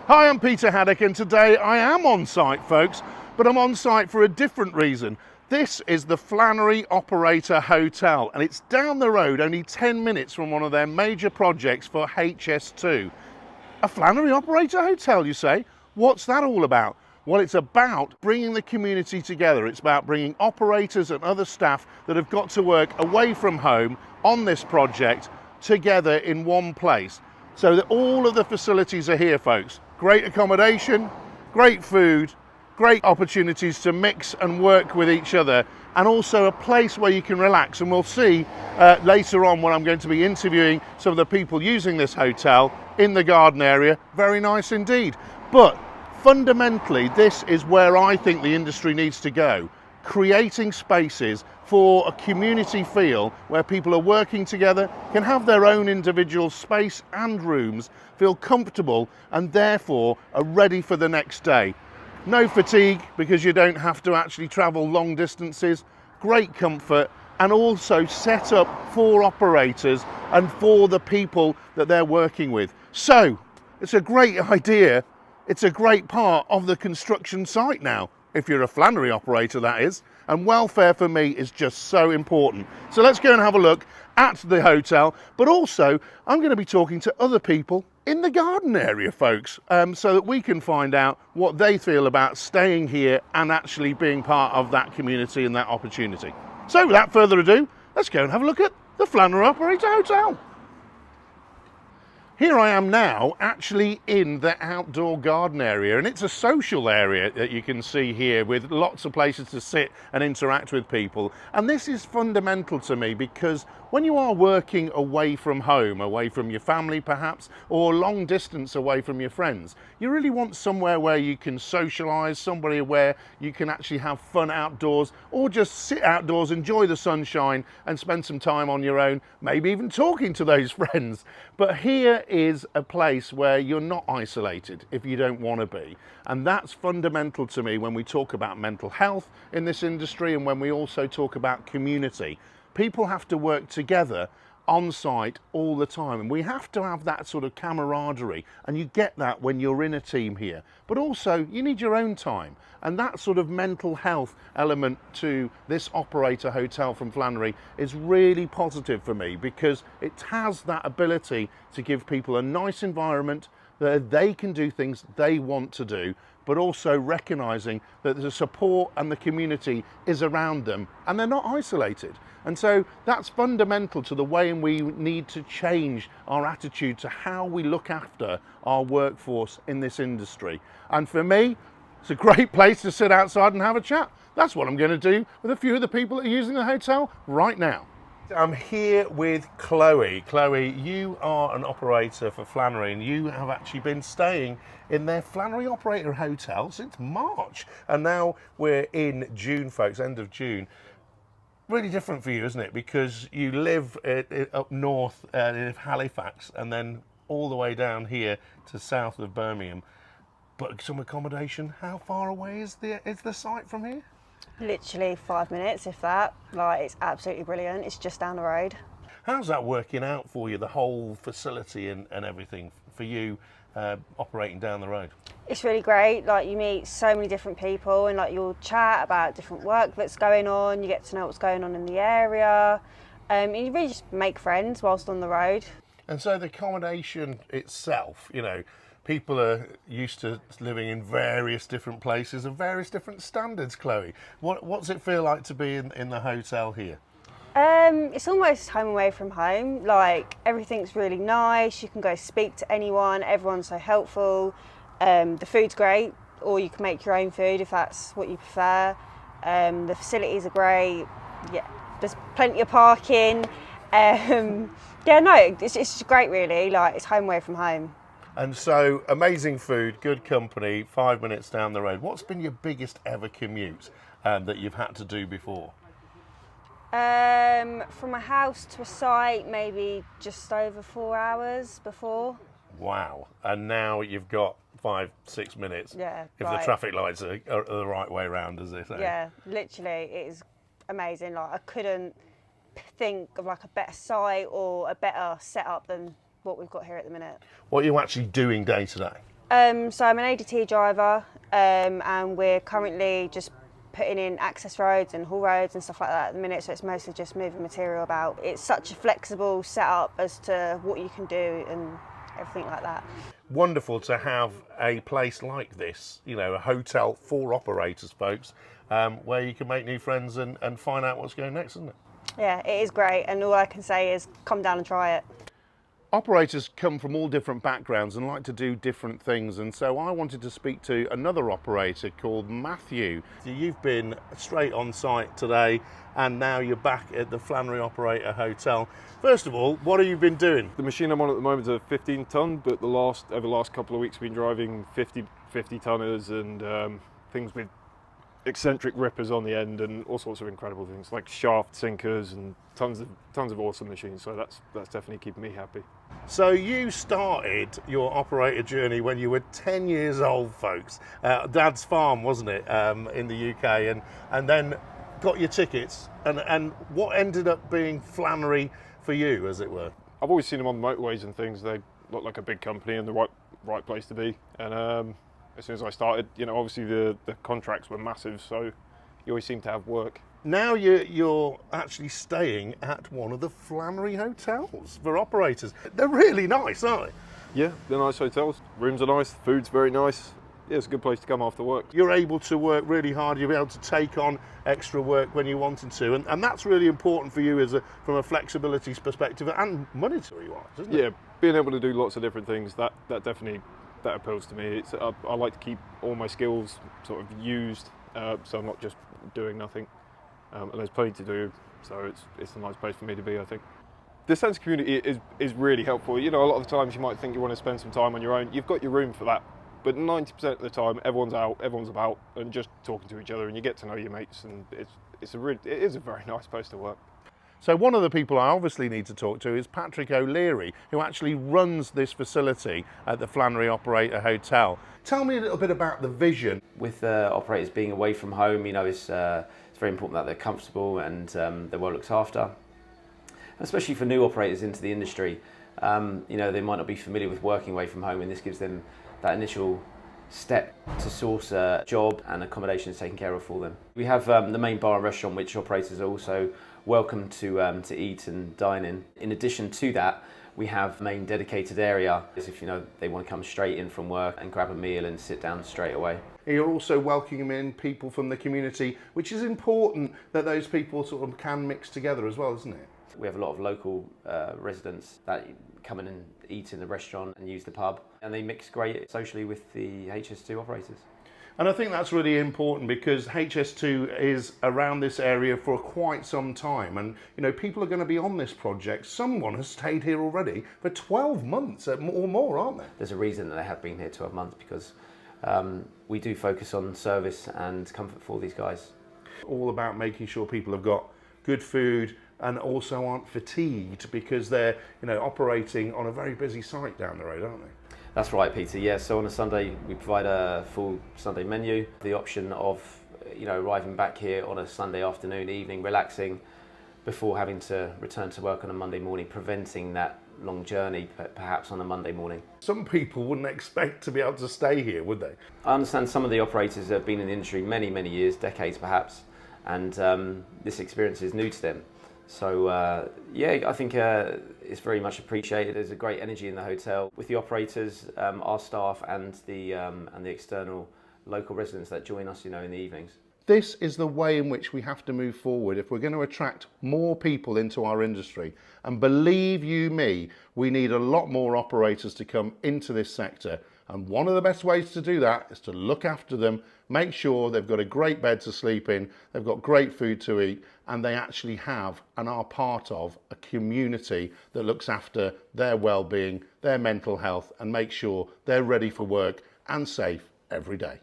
Hi, I'm Peter Haddock, and today I am on site, folks, but I'm on site for a different reason. This is the Flannery Hotel, and it's down the road, only 10 minutes from one of their major projects for HS2. A Flannery Hotel, you say? What's that all about? Well, it's about bringing the community together. It's about bringing operators and other staff that have got to work away from home on this project together in one place. So that all of the facilities are here, folks. Great accommodation, great food, great opportunities to mix and work with each other, and also a place where you can relax. And we'll see later on when I'm going to be interviewing some of the people using this hotel in the garden area. Very nice indeed. But fundamentally, this is where I think the industry needs to go. Creating spaces for a community feel where people are working together, can have their own individual space and rooms, feel comfortable, and therefore are ready for the next day. No fatigue because you don't have to actually travel long distances, great comfort, and also set up for operators and for the people that they're working with. So it's a great idea. It's a great part of the construction site now, if you're a Flannery operator, that is. And welfare for me is just so important. So let's go and have a look at the hotel, but also I'm going to be talking to other people in the garden area, folks, so that we can find out what they feel about staying here and actually being part of that community and that opportunity. So without further ado, let's go and have a look at the Flannery Hotel. Here I am now, actually in the outdoor garden area, and it's a social area that you can see here with lots of places to sit and interact with people. And this is fundamental to me because when you are working away from home, away from your family perhaps, or long distance away from your friends, you really want somewhere where you can socialise, somebody where you can actually have fun outdoors, or just sit outdoors, enjoy the sunshine and spend some time on your own, maybe even talking to those friends. But here is a place where you're not isolated if you don't want to be. And that's fundamental to me when we talk about mental health in this industry and when we also talk about community. People have to work together on site all the time, and we have to have that sort of camaraderie, and you get that when you're in a team here. But also you need your own time, and that sort of mental health element to this operator hotel from Flannery is really positive for me because it has that ability to give people a nice environment that they can do things they want to do, but also recognizing that the support and the community is around them and they're not isolated. And so that's fundamental to the way we need to change our attitude to how we look after our workforce in this industry. And for me, it's a great place to sit outside and have a chat. That's what I'm going to do with a few of the people that are using the hotel right now. I'm here with Chloe. Chloe, you are an operator for Flannery, and you have actually been staying in their Flannery Operator Hotel since March. And now we're in June, folks, end of June. Really different for you, isn't it? Because you live up north in Halifax and then all the way down here to south of Birmingham. But some accommodation, how far away is the site from here? Literally 5 minutes, if that. Like, it's absolutely brilliant. It's just down the road. How's that working out for you, the whole facility and everything for you operating down the road? It's really great. Like, you meet so many different people and like you'll chat about different work that's going on. You get to know what's going on in the area. You really just make friends whilst on the road. And so the accommodation itself, you know, people are used to living in various different places and various different standards, Chloe. What's it feel like to be in the hotel here? It's almost home away from home. Like, everything's really nice. You can go speak to anyone. Everyone's so helpful. The food's great, or you can make your own food if that's what you prefer. The facilities are great. Yeah, there's plenty of parking. Yeah, no, it's great really. Like, it's home away from home. And so, amazing food, good company, 5 minutes down the road. What's been your biggest ever commute that you've had to do before? From a house to a site, maybe just over 4 hours before. Wow. And now you've got 5-6 minutes. Yeah. If the traffic lights are the right way around, as they say. Yeah, literally, it is amazing. Like, I couldn't think of like a better site or a better setup than what we've got here at the minute. What are you actually doing day to day? So I'm an ADT driver, and we're currently just putting in access roads and haul roads and stuff like that at the minute, so it's mostly just moving material about. It's such a flexible setup as to what you can do and everything like that. Wonderful to have a place like this, you know, a hotel for operators, folks, where you can make new friends and find out what's going next, isn't it? Yeah, it is great, and all I can say is come down and try it. Operators come from all different backgrounds and like to do different things, and so I wanted to speak to another operator called Matthew. You've been straight on site today and now you're back at the Flannery Hotel. First of all, what have you been doing? The machine I'm on at the moment is a 15 tonne, but over the last couple of weeks we've been driving 50 tonners and things with eccentric rippers on the end and all sorts of incredible things like shaft sinkers and tons of awesome machines. So that's definitely keeping me happy. So you started your operator journey when you were 10 years old, folks. Dad's farm, wasn't it, in the UK, and then got your tickets. And what ended up being Flannery for you, as it were? I've always seen them on the motorways and things. They look like a big company and the right place to be. And as soon as I started, you know, obviously the contracts were massive, so you always seem to have work. Now you're actually staying at one of the Flannery hotels for operators. They're really nice, aren't they? Yeah, they're nice hotels. Rooms are nice, food's very nice. Yeah, it's a good place to come after work. You're able to work really hard, you'll be able to take on extra work when you wanted to, and that's really important for you from a flexibility perspective and monetary wise, isn't it? Yeah, being able to do lots of different things, that definitely appeals to me. I like to keep all my skills sort of used, so I'm not just doing nothing. And there's plenty to do, so it's a nice place for me to be, I think. The sense of community is really helpful. You know, a lot of the times you might think you want to spend some time on your own. You've got your room for that, but 90% of the time everyone's out, everyone's about, and just talking to each other, and you get to know your mates, and it is a very nice place to work. So one of the people I obviously need to talk to is Patrick O'Leary, who actually runs this facility at the Flannery Hotel. Tell me a little bit about the vision. With operators being away from home, you know, it's very important that they're comfortable and they're well looked after. Especially for new operators into the industry, you know, they might not be familiar with working away from home, and this gives them that initial step to source a job and accommodation is taken care of for them. We have the main bar and restaurant, which operators are also welcome to eat and dine in. In addition to that, we have a main dedicated area as if, you know, they want to come straight in from work and grab a meal and sit down straight away. You're also welcoming in people from the community, which is important that those people sort of can mix together as well, isn't it? We have a lot of local residents that come in and eat in the restaurant and use the pub, and they mix great socially with the HS2 operators. And I think that's really important because HS2 is around this area for quite some time, and you know, people are going to be on this project. Someone has stayed here already for 12 months or more, aren't they? There's a reason that they have been here 12 months because we do focus on service and comfort for these guys. All about making sure people have got good food and also aren't fatigued because they're, you know, operating on a very busy site down the road, aren't they? That's right, Peter. Yeah, so on a Sunday we provide a full Sunday menu. The option of, you know, arriving back here on a Sunday afternoon, evening, relaxing before having to return to work on a Monday morning, preventing that long journey perhaps on a Monday morning. Some people wouldn't expect to be able to stay here, would they? I understand some of the operators have been in the industry many, many years, decades perhaps, and this experience is new to them. So yeah, I think it's very much appreciated. There's a great energy in the hotel with the operators, our staff, and the external local residents that join us, you know, in the evenings. This is the way in which we have to move forward if we're going to attract more people into our industry. And believe you me, we need a lot more operators to come into this sector. And one of the best ways to do that is to look after them, make sure they've got a great bed to sleep in, they've got great food to eat, and they actually have and are part of a community that looks after their well-being, their mental health, and make sure they're ready for work and safe every day.